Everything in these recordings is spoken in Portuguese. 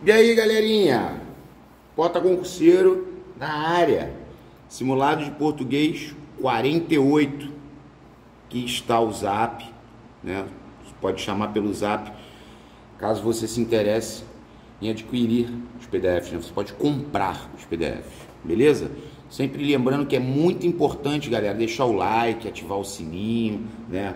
E aí, galerinha? Porta concurseiro na área. Simulado de português 48. Aqui está o Zap, né? Você pode chamar pelo Zap, caso você se interesse em adquirir os PDFs, né? Você pode comprar os PDFs, beleza? Sempre lembrando que é muito importante, galera, deixar o like, ativar o sininho, né?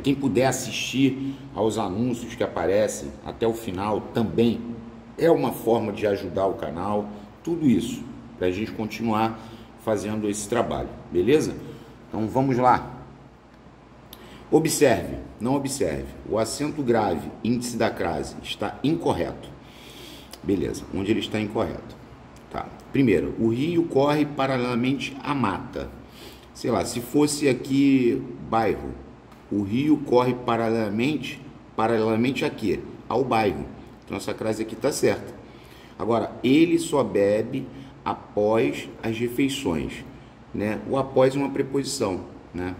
Quem puder assistir aos anúncios que aparecem até o final também é uma forma de ajudar o canal. Tudo isso para a gente continuar fazendo esse trabalho, beleza? Então vamos lá. Observe, não observe, o acento grave, índice da crase, está incorreto. Beleza, onde ele está incorreto? Tá. Primeiro, o rio corre paralelamente à mata. Sei lá, se fosse aqui bairro, o rio corre paralelamente a quê? Ao bairro. Então essa crase aqui está certa. Agora, ele só bebe após as refeições, né? O após é uma preposição, né?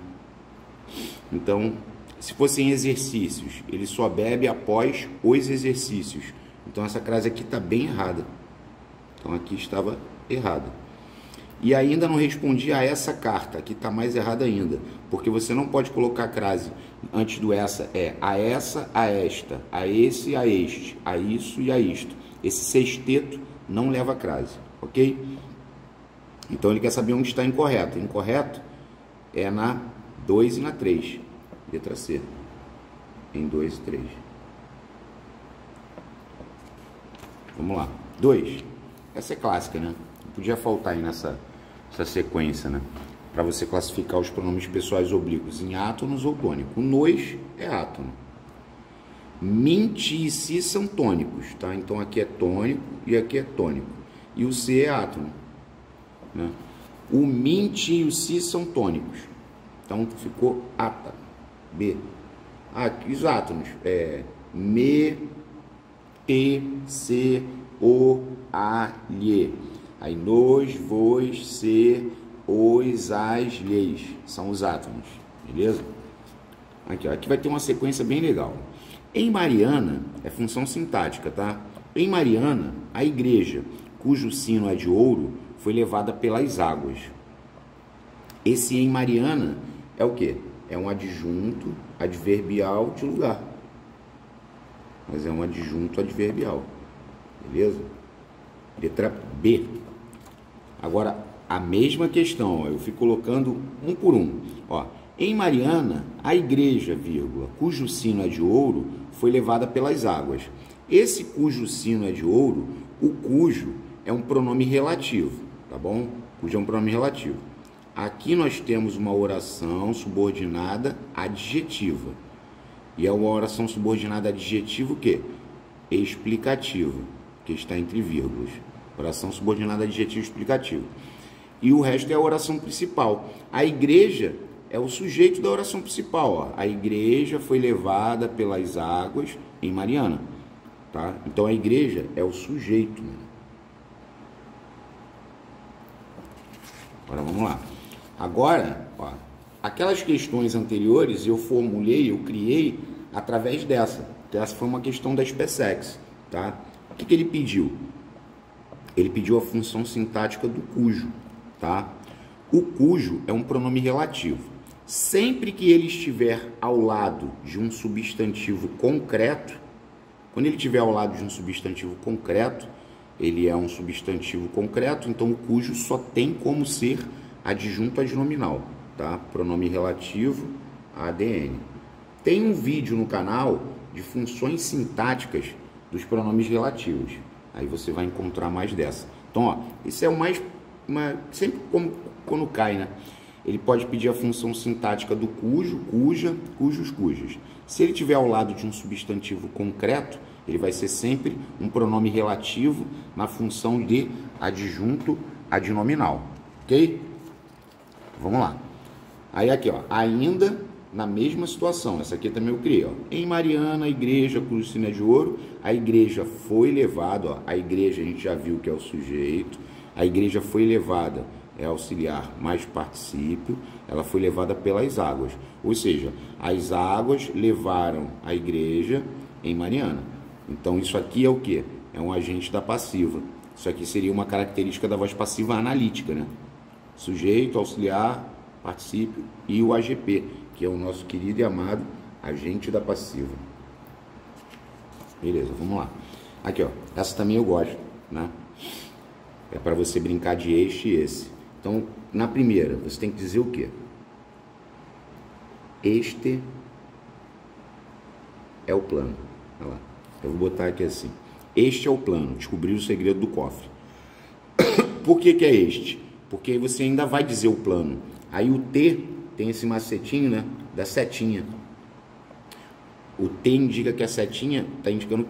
Então, se fossem exercícios, ele só bebe após os exercícios. Então essa crase aqui está bem errada. Então aqui estava errado. E ainda não respondi a essa carta, aqui está mais errada ainda, porque você não pode colocar a crase antes do essa, a essa, a esta, a esse, a este, a isso e a isto. Esse sexteto não leva a crase, ok? Então ele quer saber onde está incorreto. Incorreto é na 2 e na 3, letra C, em 2 e 3. Vamos lá, 2. Essa é clássica, né? Não podia faltar aí nessa sequência, né? Para você classificar os pronomes pessoais oblíquos em átonos ou tônico. O nos é átono. Min, ti e si são tônicos, tá? Então aqui é tônico e aqui é tônico. E o C é átono, né? O min, ti e o si são tônicos. Então ficou ata. B. Aqui os átonos é me, te, se, o, a, lhe. Aí nos, vos, se, os, as, lhes. São os átomos, beleza? Aqui, ó, aqui vai ter uma sequência bem legal. Em Mariana, é função sintática, tá? Em Mariana, a igreja, cujo sino é de ouro, foi levada pelas águas. Esse em Mariana é o quê? É um adjunto adverbial de lugar. Mas é um adjunto adverbial. Beleza? Letra B. Agora, a mesma questão, ó, eu fico colocando um por um. Ó, em Mariana, a igreja, vírgula, cujo sino é de ouro, foi levada pelas águas. Esse cujo sino é de ouro, o cujo é um pronome relativo, tá bom? Cujo é um pronome relativo. Aqui nós temos uma oração subordinada adjetiva. E é uma oração subordinada adjetiva o quê? Explicativa, que está entre vírgulas. Oração subordinada adjetiva explicativa. E o resto é a oração principal. A igreja é o sujeito da oração principal. Ó. A igreja foi levada pelas águas em Mariana. Tá? Então a igreja é o sujeito. Né? Agora vamos lá. Agora, ó, aquelas questões anteriores eu formulei, eu criei através dessa. Então, essa foi uma questão da SPSEX, tá? O que ele pediu? Ele pediu a função sintática do cujo, tá? O cujo é um pronome relativo. Sempre que ele estiver ao lado de um substantivo concreto, quando ele estiver ao lado de um substantivo concreto, ele é um substantivo concreto, então o cujo só tem como ser adjunto adnominal, tá? Pronome relativo, ADN. Tem um vídeo no canal de funções sintáticas dos pronomes relativos. Aí você vai encontrar mais dessa. Então, ó, isso é o mais... sempre como quando cai, né? Ele pode pedir a função sintática do cujo, cuja, cujos, cujas. Se ele estiver ao lado de um substantivo concreto, ele vai ser sempre um pronome relativo na função de adjunto adnominal. Ok? Vamos lá. Aí aqui, ó, ainda na mesma situação. Essa aqui também eu criei, ó. Em Mariana, a igreja, cujo sino é de ouro, a igreja foi levada, ó. A igreja a gente já viu que é o sujeito. A igreja foi levada, é auxiliar mais particípio. Ela foi levada pelas águas. Ou seja, as águas levaram a igreja em Mariana. Então isso aqui é o quê? é um agente da passiva. Isso aqui seria uma característica da voz passiva analítica, né? Sujeito, auxiliar, particípio e o AGP, que é o nosso querido e amado agente da passiva. Beleza, vamos lá. Aqui, ó, essa também eu gosto, né? É para você brincar de este e esse. Então, na primeira, você tem que dizer o quê? Este é o plano. Olha lá. Eu vou botar aqui assim. Este é o plano. Descobrir o segredo do cofre. Por que é este? Porque aí você ainda vai dizer o plano. Aí o T tem esse macetinho, né? Da setinha. O T indica que a setinha está indicando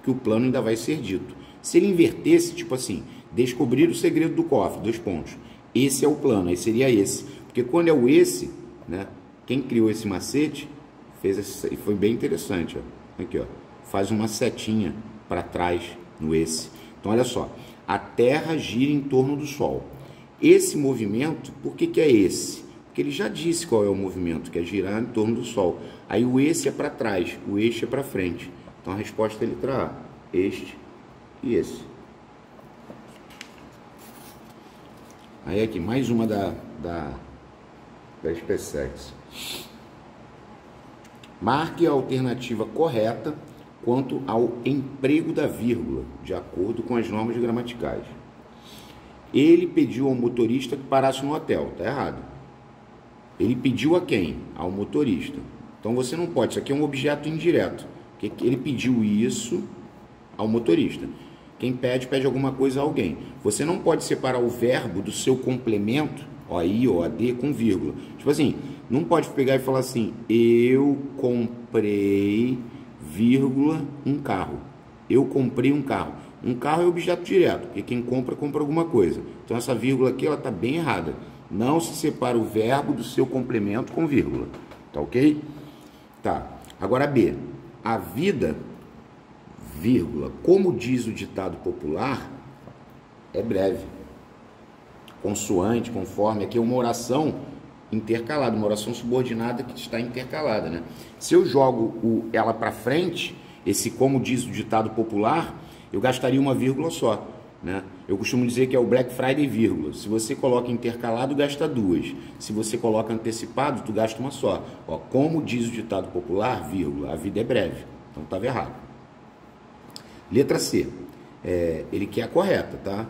que o plano ainda vai ser dito. Se ele invertesse, tipo assim, descobrir o segredo do cofre, 2 pontos. Esse é o plano, aí seria esse. Porque quando é o esse, né? Quem criou esse macete fez esse, e foi bem interessante, ó. Aqui, ó. Faz uma setinha para trás no esse. Então, olha só. A Terra gira em torno do Sol. Esse movimento, por que é esse? Porque ele já disse qual é o movimento, que é girar em torno do Sol. Aí o esse é para trás, o este é para frente. Então a resposta é a letra A, este e esse. Aí aqui, mais uma da SpaceX. Marque a alternativa correta quanto ao emprego da vírgula, de acordo com as normas gramaticais. Ele pediu ao motorista que parasse no hotel. Está errado. Ele pediu a quem? Ao motorista. Então você não pode, isso aqui é um objeto indireto. Ele pediu isso ao motorista. Quem pede, pede alguma coisa a alguém. Você não pode separar o verbo do seu complemento, OI ou AD, com vírgula. Tipo assim, não pode pegar e falar assim, eu comprei, vírgula, um carro. Eu comprei um carro. Um carro é objeto direto, porque quem compra, compra alguma coisa. Então essa vírgula aqui, ela está bem errada. Não se separa o verbo do seu complemento com vírgula. Tá ok? Tá. Agora B. A vida, vírgula, como diz o ditado popular, é breve. Consoante, conforme, aqui é uma oração intercalada, uma oração subordinada que está intercalada, né? Se eu jogo ela para frente, esse como diz o ditado popular, eu gastaria uma vírgula só, né? Eu costumo dizer que é o Black Friday, vírgula. Se você coloca intercalado, gasta 2. Se você coloca antecipado, tu gasta uma só. Ó, como diz o ditado popular, vírgula, a vida é breve. Então estava errado. Letra C. Ele quer a correta, tá?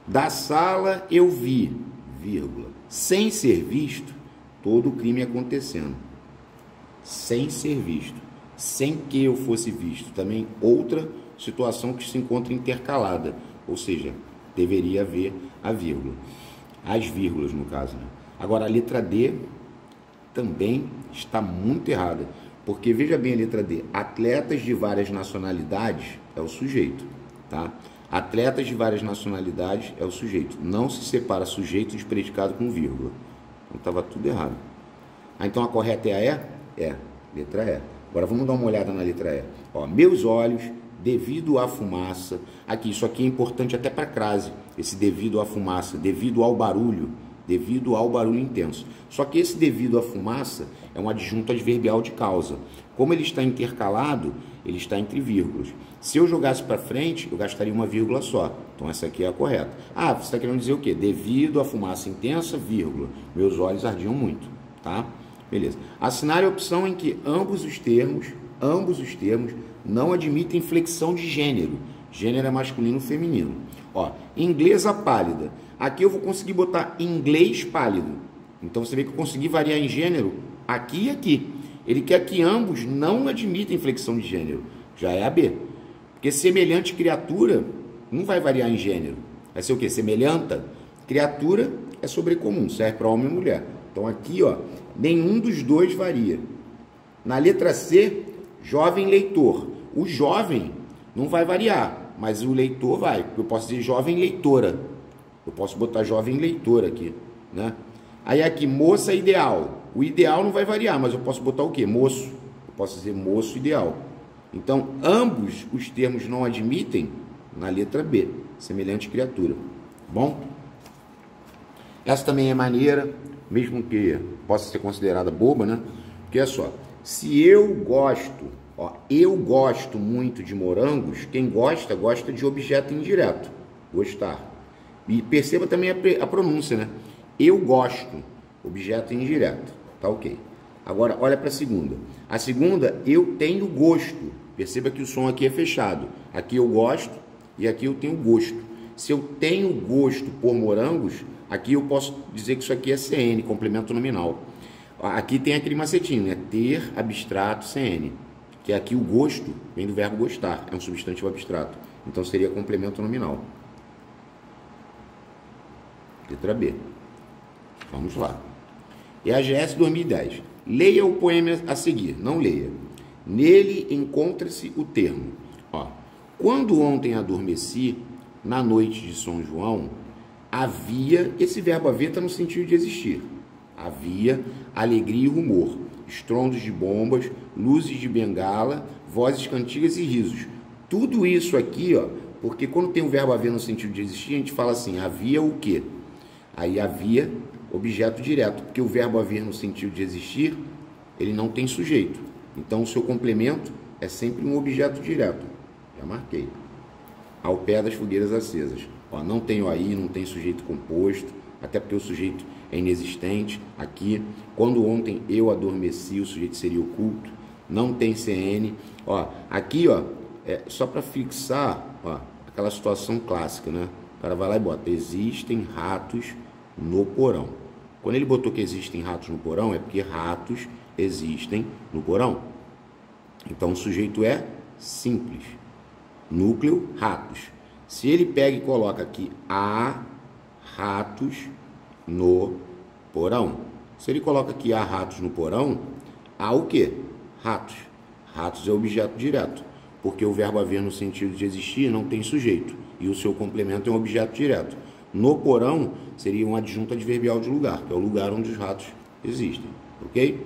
Da sala eu vi, vírgula, sem ser visto, todo o crime acontecendo. Sem ser visto. Sem que eu fosse visto. Também outra situação que se encontra intercalada. Ou seja, deveria haver a vírgula. As vírgulas, no caso, né? Agora, a letra D também está muito errada. Porque, veja bem a letra D. Atletas de várias nacionalidades é o sujeito, tá? Atletas de várias nacionalidades é o sujeito. Não se separa sujeito de predicado com vírgula. Então, estava tudo errado. Então, a correta é a E? É. Letra E. Agora, vamos dar uma olhada na letra E. Ó, meus olhos, devido à fumaça, aqui, isso aqui é importante até para a crase, esse devido à fumaça, devido ao barulho intenso. Só que esse devido à fumaça é um adjunto adverbial de causa. Como ele está intercalado, ele está entre vírgulas. Se eu jogasse para frente, eu gastaria uma vírgula só. Então essa aqui é a correta. Ah, você está querendo dizer o quê? Devido à fumaça intensa, vírgula. Meus olhos ardiam muito, tá? Beleza. Assinar a opção em que ambos os termos não admitem flexão de gênero. Gênero é masculino ou feminino. Ó, inglesa pálida. Aqui eu vou conseguir botar inglês pálido. Então você vê que eu consegui variar em gênero aqui e aqui. Ele quer que ambos não admitem flexão de gênero. Já é a B. Porque semelhante criatura não vai variar em gênero. Vai ser o quê? Semelhanta. Criatura é sobrecomum, serve para homem e mulher. Então aqui, ó, nenhum dos dois varia. Na letra C, jovem leitor. O jovem não vai variar, mas o leitor vai. Eu posso dizer jovem leitora. Eu posso botar jovem leitora aqui, né? Aí aqui, moça ideal. O ideal não vai variar, mas eu posso botar o quê? Moço. Eu posso dizer moço ideal. Então, ambos os termos não admitem na letra B, semelhante criatura. Bom? Essa também é maneira, mesmo que possa ser considerada boba, né? Porque é só, se eu gosto Ó, eu gosto muito de morangos. Quem gosta, gosta de objeto indireto. Gostar. E perceba também a pronúncia, né? Eu gosto, objeto indireto. Tá ok. Agora, olha para a segunda. A segunda, eu tenho gosto. Perceba que o som aqui é fechado. Aqui eu gosto e aqui eu tenho gosto. Se eu tenho gosto por morangos, aqui eu posso dizer que isso aqui é CN, complemento nominal. Aqui tem aquele macetinho, né? Ter abstrato CN. Que aqui o gosto vem do verbo gostar. É um substantivo abstrato. Então seria complemento nominal. Letra B. Vamos lá. EAGS 2010. Leia o poema a seguir. Não leia. Nele encontra-se o termo. Ó, quando ontem adormeci, na noite de São João, havia... Esse verbo haver está no sentido de existir. Havia alegria e rumor, estrondos de bombas, luzes de bengala, vozes cantigas e risos. Tudo isso aqui, ó, porque quando tem o verbo haver no sentido de existir, a gente fala assim, havia o quê? Aí havia objeto direto, porque o verbo haver no sentido de existir, ele não tem sujeito. Então o seu complemento é sempre um objeto direto. Já marquei. Ao pé das fogueiras acesas. Ó, não tem o aí, não tem sujeito composto, até porque o sujeito é inexistente. Aqui, quando ontem eu adormeci, o sujeito seria oculto. Não tem CN. Ó, aqui, ó, só para fixar, ó, aquela situação clássica, né? O cara vai lá e bota, existem ratos no porão. Quando ele botou que existem ratos no porão, é porque ratos existem no porão. Então o sujeito é simples. Núcleo, ratos. Se ele pega e coloca aqui, há ratos no porão. Se ele coloca aqui, há ratos no porão, há o quê? Ratos. Ratos é objeto direto, porque o verbo haver no sentido de existir não tem sujeito, e o seu complemento é um objeto direto. No porão seria um adjunto adverbial de lugar, que é o lugar onde os ratos existem, ok?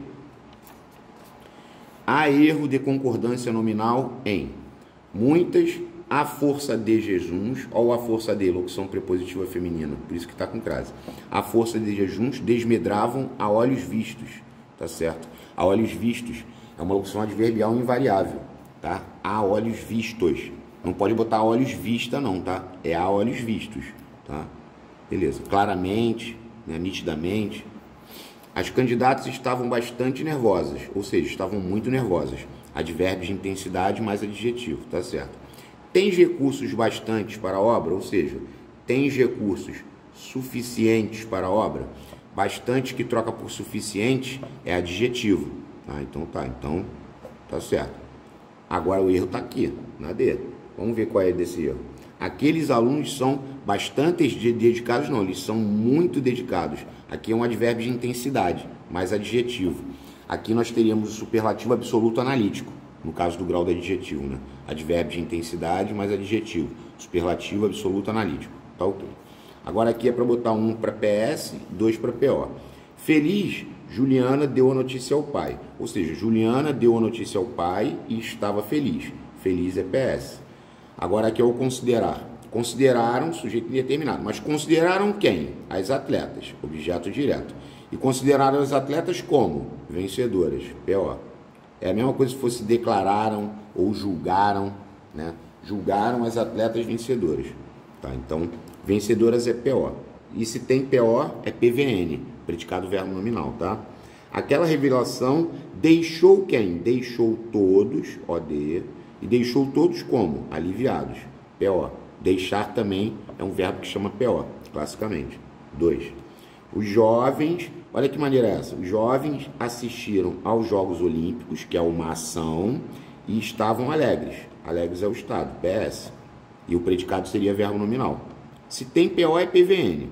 Há erro de concordância nominal em muitas, a força de jejuns, ou a força de, locução prepositiva feminina, por isso que está com crase. A força de jejuns desmedravam a olhos vistos, tá certo? A olhos vistos é uma locução adverbial invariável, tá? A olhos vistos. Não pode botar a olhos vista não, tá? É a olhos vistos, tá? Beleza. Claramente, né, nitidamente. As candidatas estavam bastante nervosas, ou seja, estavam muito nervosas. Advérbio de intensidade mais adjetivo, tá certo? Tens recursos bastantes para a obra, ou seja, tens recursos suficientes para a obra. Bastante que troca por suficiente é adjetivo, tá? Então tá certo. Agora o erro tá aqui, na D. Vamos ver qual é desse erro. Aqueles alunos são bastante dedicados, não, eles são muito dedicados. Aqui é um advérbio de intensidade, mais adjetivo. Aqui nós teríamos o superlativo absoluto analítico, no caso do grau do adjetivo, né? Advérbio de intensidade mais adjetivo. Superlativo absoluto analítico. Tá ok. Agora aqui é para botar 1 para PS, 2 para PO. Feliz, Juliana deu a notícia ao pai. Ou seja, Juliana deu a notícia ao pai e estava feliz. Feliz é PS. Agora aqui é o considerar. Consideraram, sujeito indeterminado. Mas consideraram quem? As atletas. Objeto direto. E consideraram as atletas como? Vencedoras. PO. É a mesma coisa se fosse declararam ou julgaram, né? Julgaram as atletas vencedoras. Tá? Então, vencedoras é PO. E se tem PO, é PVN. Predicado verbo nominal, tá? Aquela revelação deixou quem? Deixou todos, OD. E deixou todos como? Aliviados. PO. Deixar também é um verbo que chama PO, classicamente. 2. Os jovens, olha que maneira é essa. Os jovens assistiram aos Jogos Olímpicos, que é uma ação, e estavam alegres. Alegres é o estado, PS. E o predicado seria verbo nominal. Se tem PO é PVN.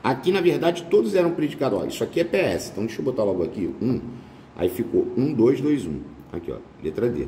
Aqui, na verdade, todos eram predicados. Ó, isso aqui é PS. Então, deixa eu botar logo aqui 1. Aí ficou 1, 2, 2, 1. Aqui, ó, letra D.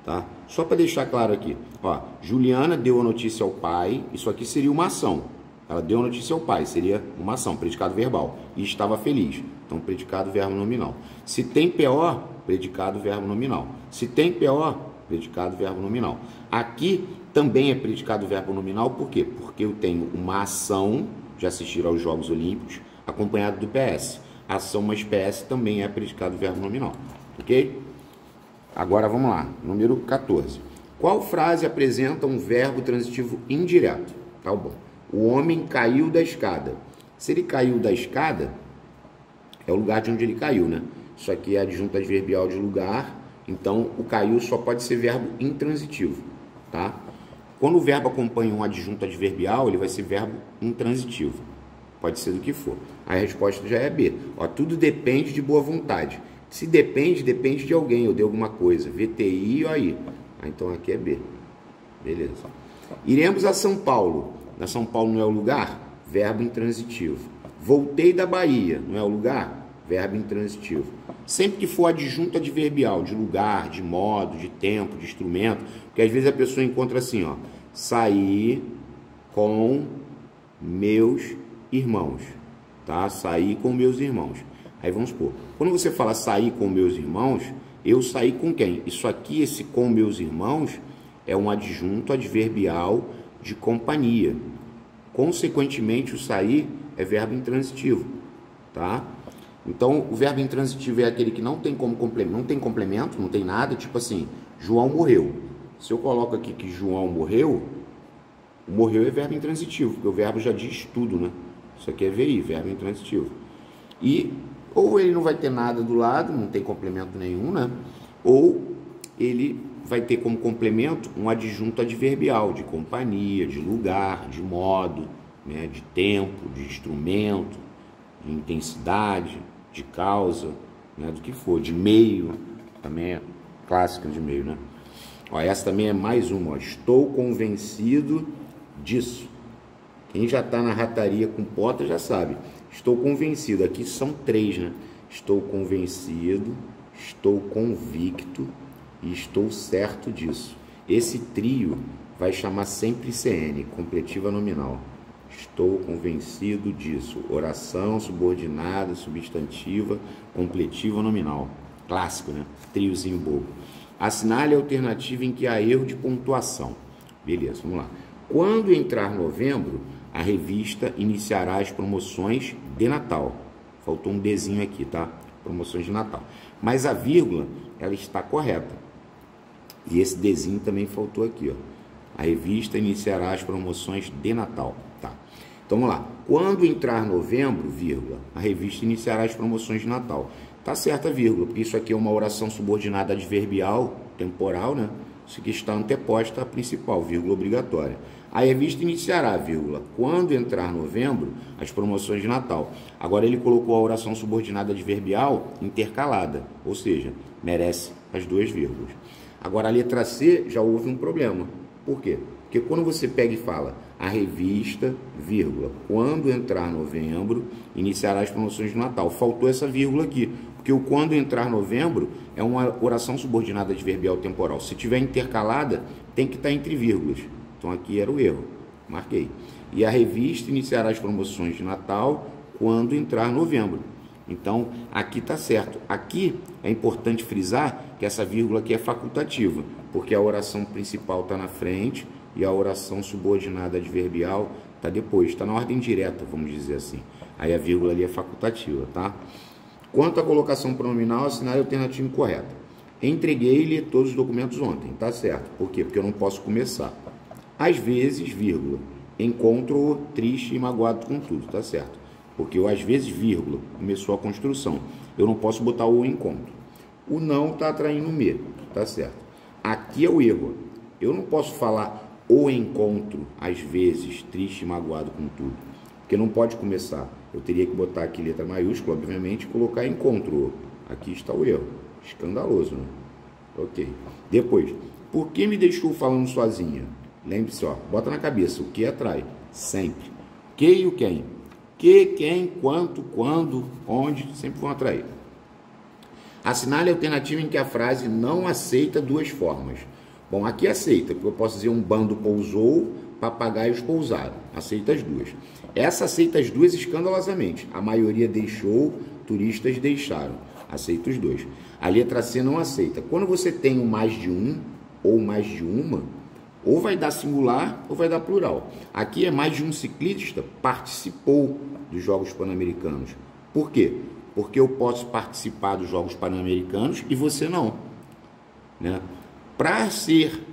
Tá? Só para deixar claro aqui. Ó, Juliana deu a notícia ao pai. Isso aqui seria uma ação. Ela deu a notícia ao pai. Seria uma ação, predicado verbal. E estava feliz. Então, predicado verbo nominal. Se tem PO, predicado verbo nominal. Se tem PO, predicado verbo nominal. Aqui também é predicado verbo nominal. Por quê? Porque eu tenho uma ação de assistir aos Jogos Olímpicos, acompanhado do PS. Ação mais PS também é predicado verbo nominal. Ok? Agora vamos lá, número 14. Qual frase apresenta um verbo transitivo indireto? Tá bom. O homem caiu da escada. Se ele caiu da escada, é o lugar de onde ele caiu, né? Isso aqui é adjunto adverbial de lugar, então o caiu só pode ser verbo intransitivo, tá? Quando o verbo acompanha um adjunto adverbial, ele vai ser verbo intransitivo. Pode ser do que for. A resposta já é B. Ó, tudo depende de boa vontade. Se depende, depende de alguém ou de alguma coisa. VTI ou aí. Então aqui é B. Beleza. Iremos a São Paulo. Na São Paulo não é o lugar? Verbo intransitivo. Voltei da Bahia. Não é o lugar? Verbo intransitivo. Sempre que for adjunto adverbial, de lugar, de modo, de tempo, de instrumento, porque às vezes a pessoa encontra assim, ó. Saí com meus irmãos. Tá? Saí com meus irmãos. Aí vamos supor. Quando você fala sair com meus irmãos, eu saí com quem? Isso aqui, esse com meus irmãos, é um adjunto adverbial de companhia. Consequentemente, o sair é verbo intransitivo, tá? Então, o verbo intransitivo é aquele que não tem como complemento, não tem nada, tipo assim, João morreu. Se eu coloco aqui que João morreu, o morreu é verbo intransitivo, porque o verbo já diz tudo, né? Isso aqui é VI, verbo intransitivo. E ou ele não vai ter nada do lado, não tem complemento nenhum, né? Ou ele vai ter como complemento um adjunto adverbial de companhia, de lugar, de modo, né? De tempo, de instrumento, de intensidade, de causa, né? Do que for, de meio, também é clássica de meio, né? Ó, essa também é mais uma, ó. Estou convencido disso. Quem já está na rataria com pota já sabe. Estou convencido. Aqui são três, né? Estou convencido, estou convicto e estou certo disso. Esse trio vai chamar sempre CN, completiva nominal. Estou convencido disso. Oração, subordinada, substantiva, completiva nominal. Clássico, né? Triozinho bobo. Assinale a alternativa em que há erro de pontuação. Beleza, vamos lá. Quando entrar novembro, a revista iniciará as promoções de Natal. Faltou um Dzinho aqui, tá? Promoções de Natal. Mas a vírgula, ela está correta. E esse Dzinho também faltou aqui, ó. A revista iniciará as promoções de Natal, tá? Então, vamos lá. Quando entrar novembro, vírgula, a revista iniciará as promoções de Natal. Tá certa, vírgula, porque isso aqui é uma oração subordinada adverbial, temporal, né? Isso aqui está anteposta à principal, vírgula obrigatória. A revista iniciará, vírgula, quando entrar novembro, as promoções de Natal. Agora ele colocou a oração subordinada adverbial intercalada, ou seja, merece as duas vírgulas. Agora a letra C já houve um problema. Por quê? Porque quando você pega e fala a revista, vírgula, quando entrar novembro, iniciará as promoções de Natal. Faltou essa vírgula aqui, porque o quando entrar novembro é uma oração subordinada adverbial temporal. Se tiver intercalada, tem que estar entre vírgulas. Então aqui era o erro, marquei. E a revista iniciará as promoções de Natal quando entrar novembro. Então aqui está certo. Aqui é importante frisar que essa vírgula aqui é facultativa, porque a oração principal está na frente e a oração subordinada adverbial está depois, está na ordem direta, vamos dizer assim. Aí a vírgula ali é facultativa, tá? Quanto à colocação pronominal, assinale a alternativa incorreta. Entreguei-lhe todos os documentos ontem, tá certo. Por quê? Porque eu não posso começar. Às vezes, vírgula, encontro-o triste e magoado com tudo, tá certo. Porque eu, às vezes, vírgula, começou a construção. Eu não posso botar o encontro. O não está atraindo o me, tá certo. Aqui é o erro. Eu não posso falar o encontro, às vezes, triste e magoado com tudo. Porque não pode começar. Eu teria que botar aqui letra maiúscula, obviamente, e colocar encontro. Aqui está o erro. Escandaloso, né? Ok. Depois, por que me deixou falando sozinha? Lembre-se, ó, bota na cabeça, o que atrai? Sempre. Que e o quem? Que, quem, quanto, quando, onde, sempre vão atrair. Assinale a alternativa em que a frase não aceita duas formas. Bom, aqui aceita, porque eu posso dizer um bando pousou, papagaios pousaram. Aceita as duas. Essa aceita as duas escandalosamente. A maioria deixou, turistas deixaram. Aceita os dois. A letra C não aceita. Quando você tem um mais de um ou mais de uma, ou vai dar singular ou vai dar plural. Aqui é mais de um ciclista participou dos Jogos Pan-Americanos. Por quê? Porque eu posso participar dos Jogos Pan-Americanos e você não. né? Para ser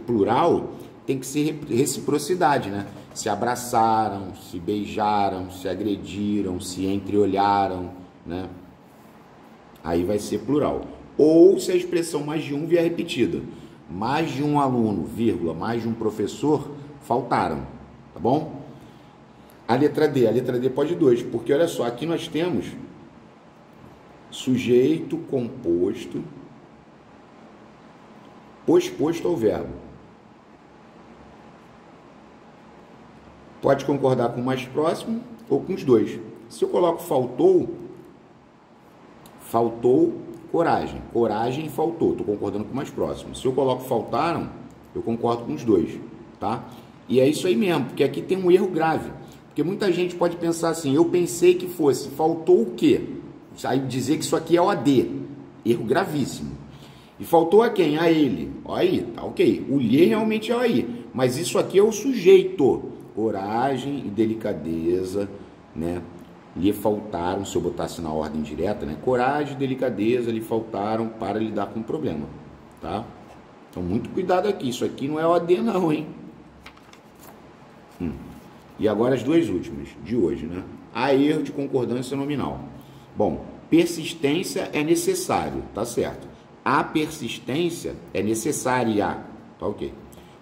plural, tem que ser reciprocidade, né? Se abraçaram, se beijaram, se agrediram, se entreolharam, né? Aí vai ser plural. Ou se a expressão mais de um vier repetida. Mais de um aluno, vírgula, mais de um professor faltaram, tá bom? A letra D pode dois, porque olha só, aqui nós temos sujeito composto posposto ao verbo. Pode concordar com o mais próximo ou com os dois. Se eu coloco faltou, coragem. Coragem faltou, estou concordando com o mais próximo. Se eu coloco faltaram, eu concordo com os dois, tá? E é isso aí mesmo, porque aqui tem um erro grave. Porque muita gente pode pensar assim, eu pensei que fosse, faltou o quê? Aí dizer que isso aqui é OD. Erro gravíssimo. E faltou a quem? A ele. Ó aí, tá ok. O lhe realmente é aí. Mas isso aqui é o sujeito. Coragem e delicadeza, né? Lhe faltaram, se eu botasse na ordem direta, né? Coragem e delicadeza lhe faltaram para lidar com o problema, tá? Então, muito cuidado aqui. Isso aqui não é OD não, hein? E agora as duas últimas de hoje, né? Há erro de concordância nominal. Bom, persistência é necessário, tá certo. A persistência é necessária, tá ok.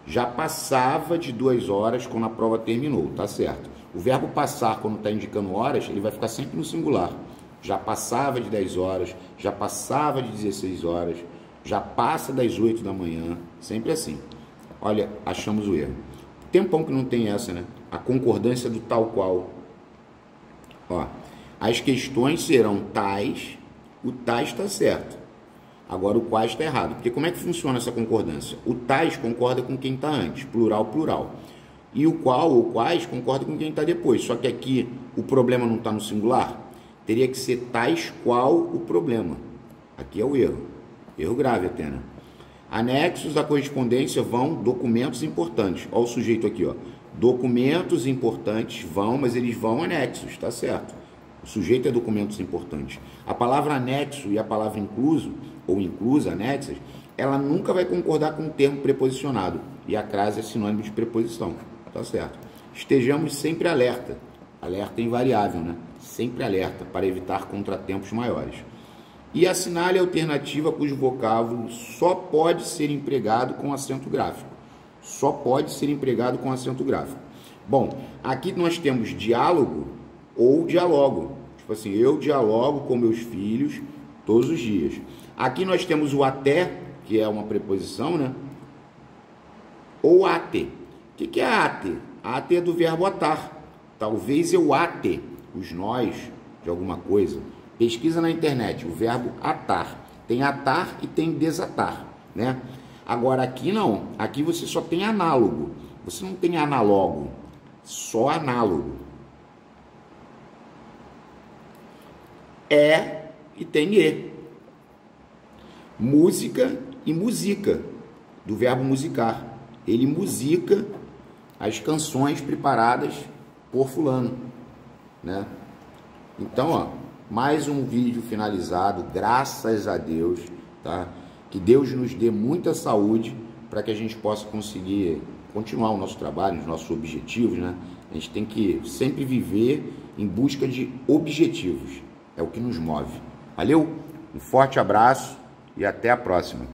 Já passava de 2 horas quando a prova terminou, tá certo. O verbo passar, quando está indicando horas, ele vai ficar sempre no singular. Já passava de 10 horas, já passava de 16 horas, já passa das 8 da manhã, sempre assim. Olha, achamos o erro. Tempão que não tem essa, né? A concordância do tal qual. Ó, as questões serão tais, o tais está certo. Agora o quais está errado. Porque como é que funciona essa concordância? O tais concorda com quem está antes, plural, plural. E o qual ou quais concorda com quem está depois. Só que aqui o problema não está no singular. Teria que ser tais qual o problema. Aqui é o erro. Erro grave até, né? Anexos da correspondência vão documentos importantes. Olha o sujeito aqui, ó. Documentos importantes vão, mas eles vão anexos, tá certo? O sujeito é documentos importantes. A palavra anexo e a palavra incluso, ou inclusa, anexas, ela nunca vai concordar com o termo preposicionado. E a crase é sinônimo de preposição, tá certo? Estejamos sempre alerta. Alerta é invariável, né? Sempre alerta, para evitar contratempos maiores. E assinale a alternativa cujo vocábulo só pode ser empregado com acento gráfico. Só pode ser empregado com acento gráfico. Bom, aqui nós temos diálogo ou dialogo. Tipo assim, eu dialogo com meus filhos todos os dias. Aqui nós temos o até, que é uma preposição, né? Ou ate. O que é ate? Ate é do verbo atar. Talvez eu ate os nós de alguma coisa. Pesquisa na internet, o verbo atar. Tem atar e tem desatar, né? Agora aqui não, aqui você só tem análogo. Você não tem analogo, só análogo. É e tem e. Música e musica, do verbo musicar. Ele musica as canções preparadas por fulano, né? Então, ó, mais um vídeo finalizado, graças a Deus, tá? Que Deus nos dê muita saúde para que a gente possa conseguir continuar o nosso trabalho, os nossos objetivos, né? A gente tem que sempre viver em busca de objetivos. É o que nos move. Valeu? Um forte abraço e até a próxima.